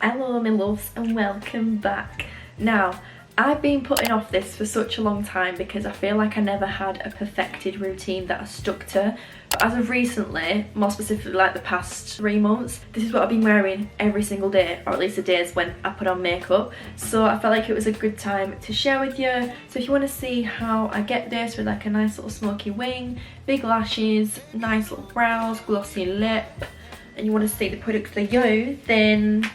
Hello my loves and welcome back. Now, I've been putting off this for such a long time because I feel like I never had a perfected routine that I stuck to. But as of recently, more specifically like the past 3 months, this is what I've been wearing every single day, or at least the days when I put on makeup. So I felt like it was a good time to share with you. So if you want to see how I get this with like a nice little smoky wing, big lashes, nice little brows, glossy lip, and you want to see the products I use, then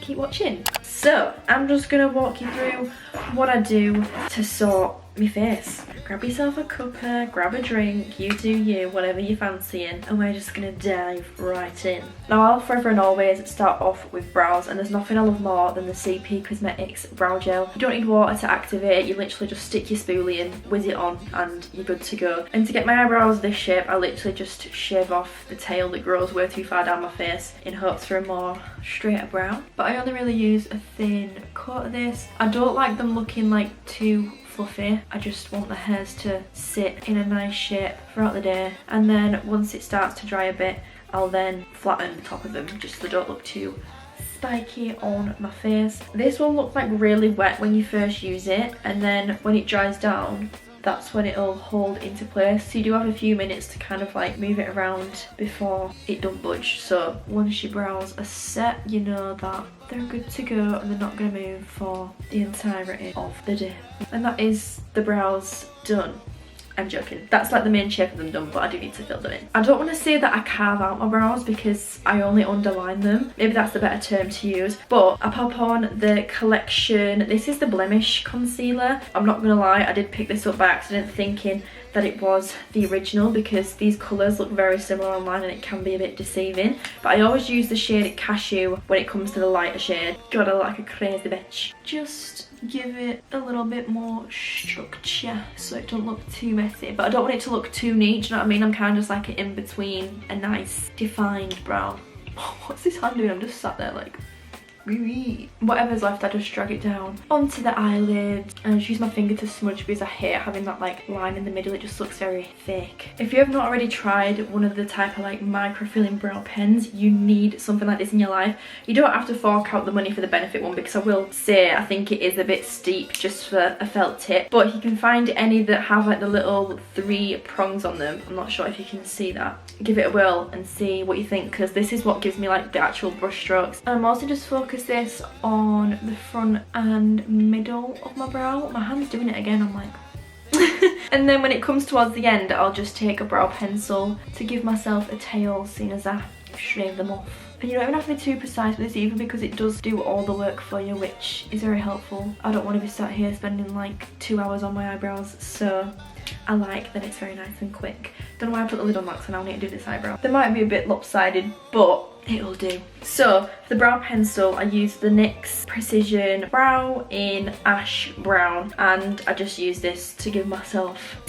keep watching. So I'm just gonna walk you through what I do to sort my face. Grab yourself a cuppa, grab a drink, you do you, whatever you're fancying, and we're just gonna dive right in. Now I'll forever and always start off with brows, and there's nothing I love more than the CP Cosmetics brow gel. You don't need water to activate it, you literally just stick your spoolie in, whiz it on, and you're good to go. And to get my eyebrows this shape, I literally just shave off the tail that grows way too far down my face in hopes for a more straighter brow. But I only really use a thin coat of this. I don't like them looking like too fluffy. I just want the hairs to sit in a nice shape throughout the day, and then once it starts to dry a bit, I'll then flatten the top of them just so they don't look too spiky on my face. This will look like really wet when you first use it, and then when it dries down, that's when it'll hold into place. So you do have a few minutes to kind of like move it around before it don't budge. So once your brows are set, you know that they're good to go and they're not going to move for the entirety of the day. And that is the brows done. I'm joking. That's like the main shape of them done, but I do need to fill them in. I don't want to say that I carve out my brows because I only underline them. Maybe that's the better term to use. But I pop on the collection. This is the Blemish concealer. I'm not gonna lie, I did pick this up by accident thinking that it was the original because these colours look very similar online and it can be a bit deceiving. But I always use the shade Cashew when it comes to the lighter shade. Gotta look like a crazy bitch. Just give it a little bit more structure so it don't look too messy, but I don't want it to look too neat, do you know what I mean? I'm kind of just like an in between, a nice defined brow. What's this hand doing? I'm just sat there like whatever's left, I just drag it down onto the eyelid and just use my finger to smudge because I hate having that like line in the middle. It just looks very fake. If you have not already tried one of the type of like microfilling brow pens, you need something like this in your life. You don't have to fork out the money for the Benefit one because I will say I think it is a bit steep just for a felt tip, but if you can find any that have like the little 3 prongs on them, I'm not sure if you can see that, give it a whirl and see what you think, because this is what gives me like the actual brush strokes. And I'm also just focus this on the front and middle of my brow. My hand's doing it again, I'm like and then when it comes towards the end, I'll just take a brow pencil to give myself a tail, seeing as I shave them off. And you don't even have to be too precise with this either because it does do all the work for you, which is very helpful. I don't want to be sat here spending like 2 hours on my eyebrows, so I like that it's very nice and quick. Don't know why I put the lid on that because I now need to do this eyebrow. They might be a bit lopsided, but it'll do. So for the brow pencil, I use the NYX Precision Brow in Ash Brown, and I just use this to give myself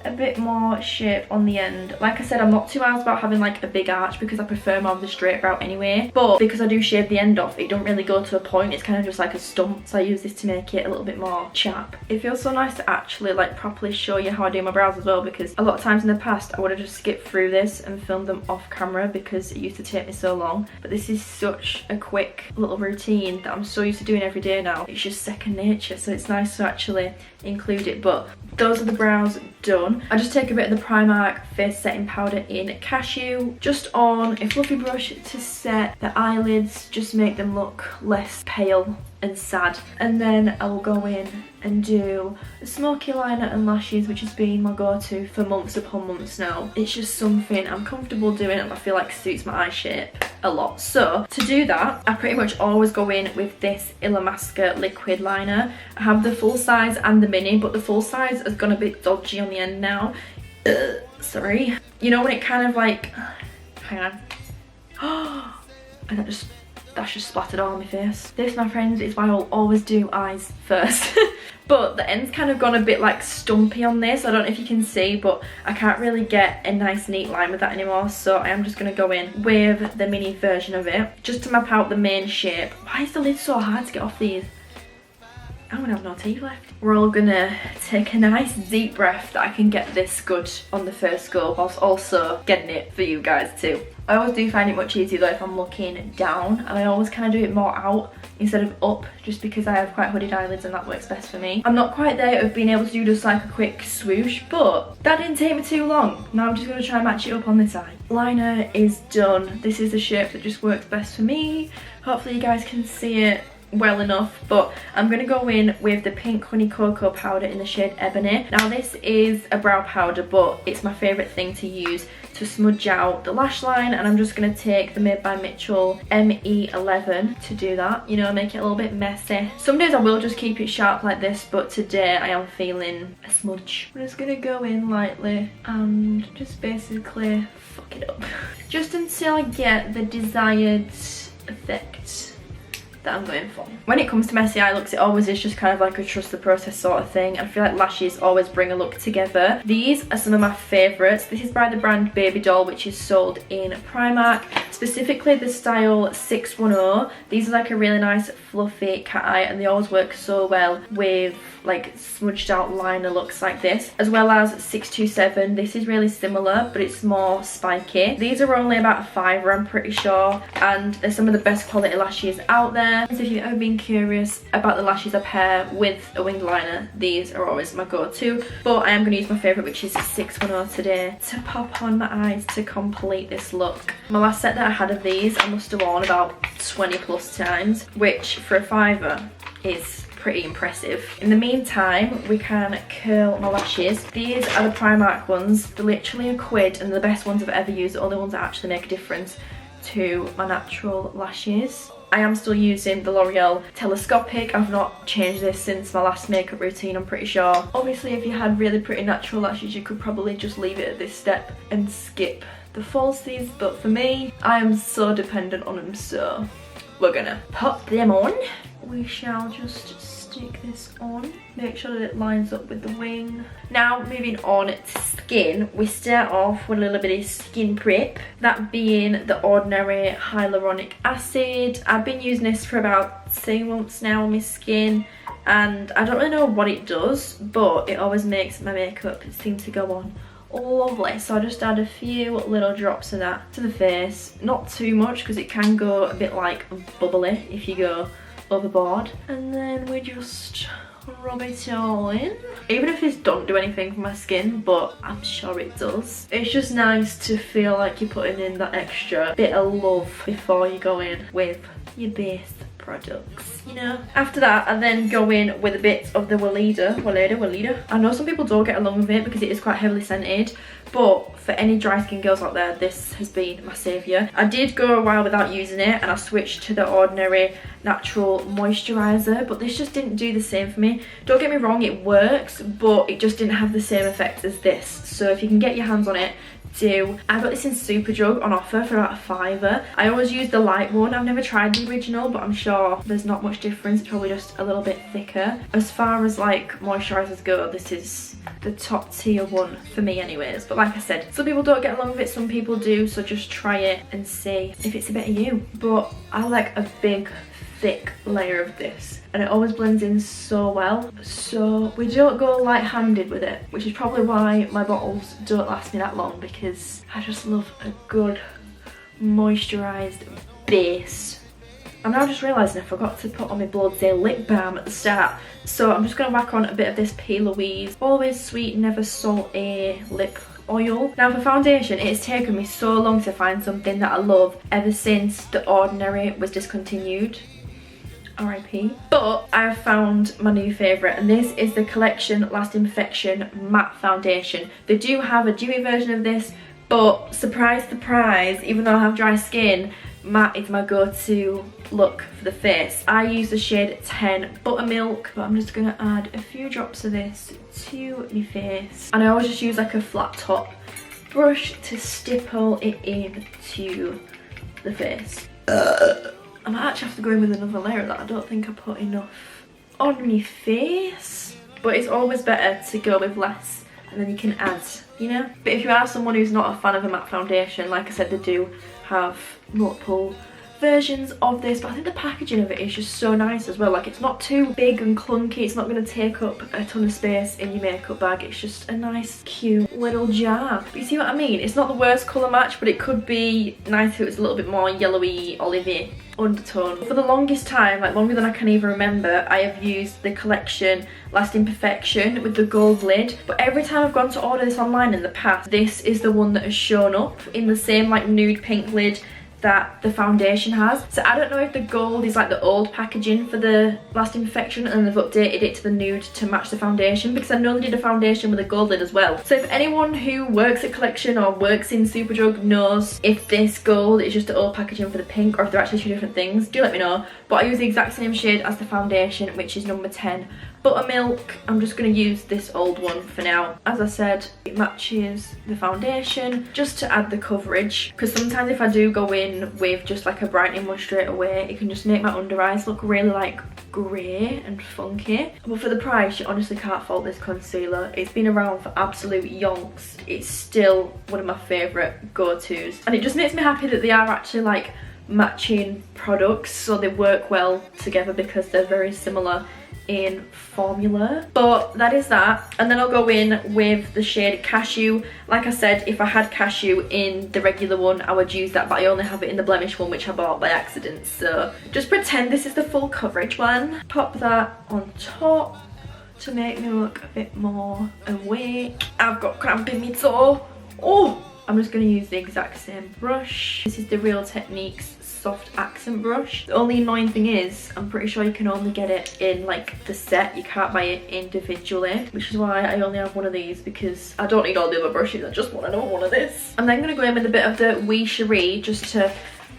a bit more shape on the end. Like I said, I'm not too arsed about having like a big arch because I prefer more of the straight brow anyway, but because I do shave the end off, it don't really go to a point, it's kind of just like a stump, so I use this to make it a little bit more sharp. It feels so nice to actually like properly show you how I do my brows as well, because a lot of times in the past I would have just skipped through this and filmed them off camera because it used to take me so long, but this is such a quick little routine that I'm so used to doing every day now. It's just second nature, so it's nice to actually include it. But those are the brows done. I just take a bit of the Primark face setting powder in Cashew just on a fluffy brush to set the eyelids, just make them look less pale and sad, and then I will go in and do a smoky liner and lashes, which has been my go-to for months upon months now. It's just something I'm comfortable doing and I feel like suits my eye shape a lot. So to do that, I pretty much always go in with this illamasqua liquid liner. I have the full size and the mini, but the full size has gone a bit dodgy on the end now. Sorry. You know when it kind of like, hang on, and that's just splattered all on my face. This, my friends, is why I'll always do eyes first. But the end's kind of gone a bit like stumpy on this. I don't know if you can see, but I can't really get a nice neat line with that anymore, so I am just going to go in with the mini version of it just to map out the main shape. Why is the lid so hard to get off these? I'm gonna have no teeth left. We're all gonna take a nice deep breath that I can get this good on the first go, whilst also getting it for you guys too. I always do find it much easier though if I'm looking down, and I always kind of do it more out instead of up, just because I have quite hooded eyelids and that works best for me. I'm not quite there of being able to do just like a quick swoosh, but that didn't take me too long. Now I'm just going to try and match it up on this eye. Liner is done. This is the shape that just works best for me. Hopefully you guys can see it well enough, but I'm going to go in with the pink honey cocoa powder in the shade Ebony. Now this is a brow powder, but it's my favourite thing to use to smudge out the lash line, and I'm just going to take the Made by Mitchell ME11 to do that, you know, make it a little bit messy. Some days I will just keep it sharp like this, but today I am feeling a smudge. I'm just going to go in lightly and just basically fuck it up just until I get the desired effect that I'm going for. When it comes to messy eye looks, it always is just kind of like a trust the process sort of thing. I feel like lashes always bring a look together. These are some of my favourites. This is by the brand Babydoll, which is sold in Primark, specifically the style 610. These are like a really nice fluffy cat eye, and they always work so well with like smudged out liner looks like this, as well as 627. This is really similar, but it's more spiky. These are only about a £5, I'm pretty sure, and they're some of the best quality lashes out there. So if you've ever been curious about the lashes I pair with a winged liner, these are always my go-to, but I am going to use my favourite, which is 610 today, to pop on my eyes to complete this look. My last set that I had of these I must have worn about 20 plus times, which for a £5 is pretty impressive. In the meantime, we can curl my lashes. These are the Primark ones. They're literally £1 and they're the best ones I've ever used. The only ones that actually make a difference to my natural lashes. I am still using the L'Oreal Telescopic. I've not changed this since my last makeup routine, I'm pretty sure. Obviously, if you had really pretty natural lashes, you could probably just leave it at this step and skip the falsies, but for me, I am so dependent on them, so we're gonna pop them on. We shall just stick this on, make sure that it lines up with the wing. Now moving on to skin, we start off with a little bit of skin prep, that being the ordinary hyaluronic acid. I've been using this for about 2 months now on my skin, and I don't really know what it does, but it always makes my makeup seem to go on lovely. So I just add a few little drops of that to the face, not too much because it can go a bit like bubbly if you go overboard, and then we just rub it all in. Even if this don't do anything for my skin, but I'm sure it does, it's just nice to feel like you're putting in that extra bit of love before you go in with your base products, you know. After that, I then go in with a bit of the weleda. I know some people don't get along with it because it is quite heavily scented, but for any dry skin girls out there, this has been my saviour. I did go a while without using it, and I switched to the ordinary natural moisturiser, but this just didn't do the same for me. Don't get me wrong, it works, but it just didn't have the same effect as this. So if you can get your hands on it, do. I got this in Superdrug on offer for about £5. I always use the light one. I've never tried the original, but I'm sure there's not much difference. It's probably just a little bit thicker. As far as like moisturisers go, this is the top tier one for me anyways. But like I said, some people don't get along with it, some people do, so just try it and see if it's a bit of you. But I like a big thick layer of this, and it always blends in so well, so we don't go light-handed with it, which is probably why my bottles don't last me that long, because I just love a good moisturised base. I'm now just realising I forgot to put on my Blood's lip balm at the start, so I'm just going to whack on a bit of this P. Louise Always Sweet Never Salty lip oil. Now for foundation, it has taken me so long to find something that I love ever since The Ordinary was discontinued. RIP. But I have found my new favourite, and this is the Collection Lasting Perfection Matte Foundation. They do have a dewy version of this, but surprise surprise, even though I have dry skin, matte is my go-to look for the face. I use the shade 10 Buttermilk, but I'm just going to add a few drops of this to my face, and I always just use like a flat top brush to stipple it into the face. I might actually have to go in with another layer of that. I don't think I put enough on my face, but it's always better to go with less and then you can add, you know. But if you are someone who's not a fan of a matte foundation, like I said, they do have multiple versions of this, but I think the packaging of it is just so nice as well. Like, it's not too big and clunky, it's not going to take up a ton of space in your makeup bag. It's just a nice cute little jar. But you see what I mean? It's not the worst colour match, but it could be nice if it was a little bit more yellowy, olivey undertone. For the longest time, like longer than I can even remember, I have used the collection Lasting Perfection with the gold lid, but every time I've gone to order this online in the past, this is the one that has shown up in the same like nude pink lid that the foundation has. So I don't know if the gold is like the old packaging for the Lasting Perfection and they've updated it to the nude to match the foundation, because I know they did a foundation with a gold lid as well. So if anyone who works at Collection or works in Superdrug knows if this gold is just the old packaging for the pink or if they're actually two different things, do let me know. But I use the exact same shade as the foundation, which is number 10. Buttermilk. I'm just going to use this old one for now. As I said, it matches the foundation just to add the coverage, because sometimes if I do go in with just like a brightening one straight away, it can just make my under eyes look really like grey and funky. But for the price, you honestly can't fault this concealer. It's been around for absolute yonks. It's still one of my favourite go-tos, and it just makes me happy that they are actually like matching products, so they work well together because they're very similar in formula. But that is that, and then I'll go in with the shade Cashew. Like I said, if I had Cashew in the regular one, I would use that, but I only have it in the blemish one, which I bought by accident, so just pretend this is the full coverage one. Pop that on top to make me look a bit more awake. I've got cramp in my toe. Oh, I'm just going to use the exact same brush. This is the Real Techniques soft accent brush. The only annoying thing is, I'm pretty sure you can only get it in like the set. You can't buy it individually, which is why I only have one of these, because I don't need all the other brushes. I just want to know one of this. I'm then going to go in with a bit of the wee cherie just to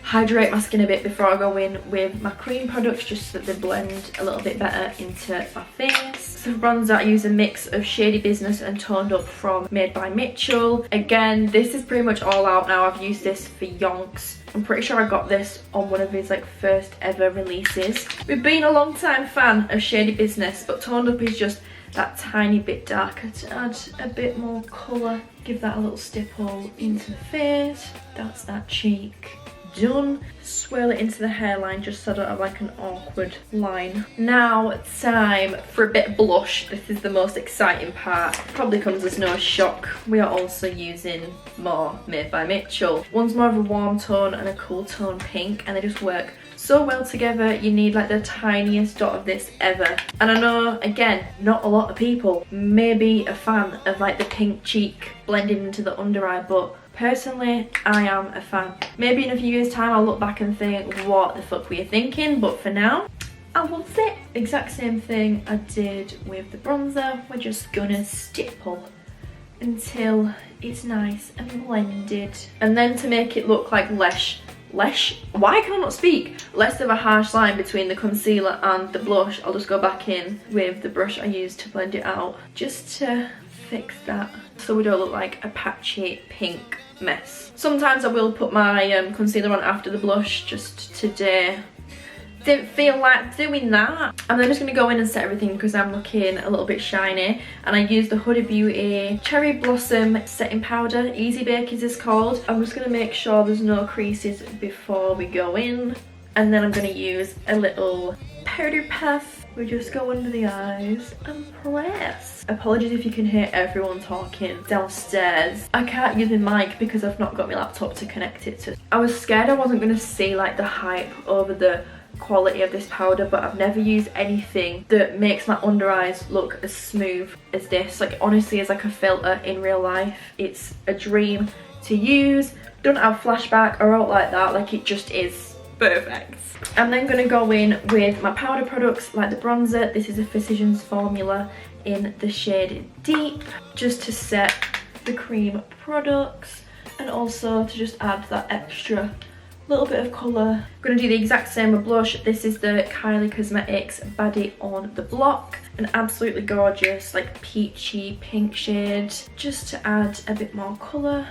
hydrate my skin a bit before I go in with my cream products, just so that they blend a little bit better into my face. So for bronzer, I use a mix of Shady Business and Toned Up from Made by Mitchell. Again, this is pretty much all out now. I've used this for yonks. I'm pretty sure I got this on one of his like first ever releases. We've been a long time fan of Shady Business, but Toned Up is just that tiny bit darker to add a bit more colour. Give that a little stipple into the face. That's that cheek done. Swirl it into the hairline just so I don't have like an awkward line. Now it's time for a bit of blush. This is the most exciting part. Probably comes as no shock. We are also using more Made by Mitchell. One's more of a warm tone and a cool tone pink, and they just work so well together. You need like the tiniest dot of this ever. And I know, again, not a lot of people may be a fan of like the pink cheek blending into the under eye, but personally, I am a fan. Maybe in a few years' time, I'll look back and think, what the fuck were you thinking? But for now, I love it. Exact same thing I did with the bronzer. We're just gonna stipple until it's nice and blended. And then to make it look like less, why can I not speak? Less of a harsh line between the concealer and the blush, I'll just go back in with the brush I used to blend it out, just to fix that so we don't look like a patchy pink mess. Sometimes I will put my concealer on after the blush. Just today didn't feel like doing that. I'm then just going to go in and set everything because I'm looking a little bit shiny, and I used the Huda Beauty Cherry Blossom setting powder. Easy Bake is this called. I'm just going to make sure there's no creases before we go in, and then I'm going to use a little powder puff. We just go under the eyes and press. Apologies if you can hear everyone talking downstairs. I can't use my mic because I've not got my laptop to connect it to. I was scared I wasn't going to see like the hype over the quality of this powder, but I've never used anything that makes my under eyes look as smooth as this. Like, honestly, it's like a filter in real life. It's a dream to use. Don't have flashback or out like that. Like, it just is perfect. I'm then going to go in with my powder products like the bronzer. This is a Physicians formula in the shade Deep, just to set the cream products and also to just add that extra little bit of colour. I'm going to do the exact same with blush. This is the Kylie Cosmetics Baddie on the Block. An absolutely gorgeous like peachy pink shade, just to add a bit more colour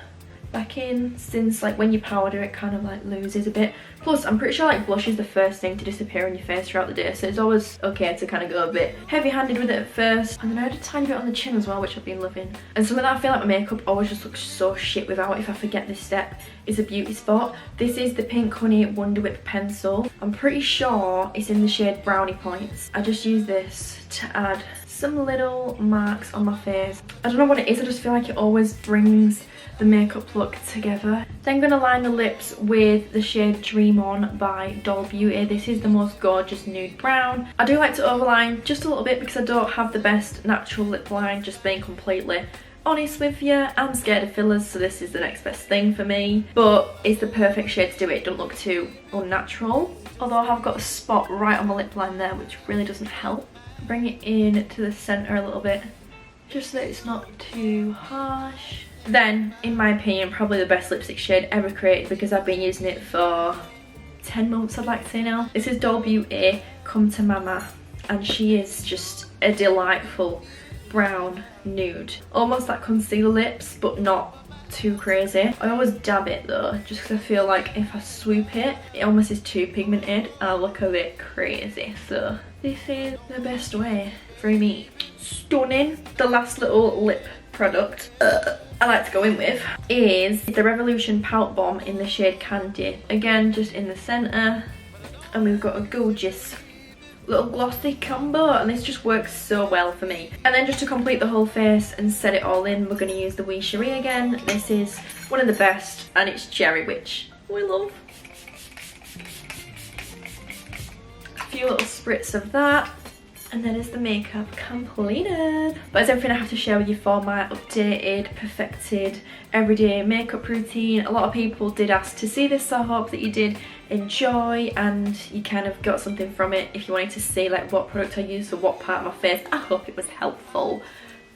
back in, since like when you powder it kind of like loses a bit. Plus I'm pretty sure like blush is the first thing to disappear on your face throughout the day, so it's always okay to kind of go a bit heavy handed with it at first. And then I had a tiny bit on the chin as well, which I've been loving. And some of that, I feel like my makeup always just looks so shit without, if I forget this step, is a beauty spot. This is the Pink Honey Wonder Whip pencil. I'm pretty sure it's in the shade Brownie Points. I just use this to add some little marks on my face. I don't know what it is, I just feel like it always brings the makeup look together. Then I'm gonna line the lips with the shade Dream On by Doll Beauty. This is the most gorgeous nude brown. I do like to overline just a little bit because I don't have the best natural lip line, just being completely honest with you. I'm scared of fillers, so this is the next best thing for me. But it's the perfect shade to do it. It doesn't look too unnatural. Although I have got a spot right on my lip line there, which really doesn't help. Bring it in to the centre a little bit, just so that it's not too harsh. Then, in my opinion, probably the best lipstick shade ever created, because I've been using it for 10 months, I'd like to say now. This is Doll Beauty Come to Mama, and she is just a delightful brown nude. Almost like concealer lips, but not too crazy. I always dab it though, just because I feel like if I swoop it, it almost is too pigmented and I look a bit crazy. So this is the best way for me. Stunning. The last little lip product I like to go in with is the Revolution Pout Bomb in the shade Candy. Again, just in the centre. And we've got a gorgeous little glossy combo, and this just works so well for me. And then just to complete the whole face and set it all in, we're going to use the wee Cherie again. This is one of the best, and it's cherry, which we love. A few little spritz of that, and then is the makeup completed. But it's everything I have to share with you for my updated, perfected, everyday makeup routine. A lot of people did ask to see this, so I hope that you did enjoy and you kind of got something from it. If you wanted to see like what product I use for what part of my face, I hope it was helpful.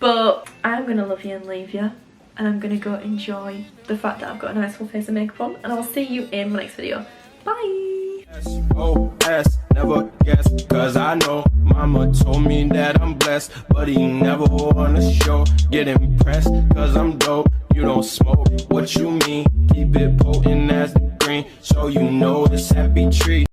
But I'm gonna love you and leave you, and I'm gonna go enjoy the fact that I've got a nice full face of makeup on, and I'll see you in my next video. Bye! S-O-S, never guess, cause I know mama told me that I'm blessed, but he never wanna show. Get impressed, cause I'm dope. You don't smoke, what you mean? Keep it potent as the green, so you know it's happy tree.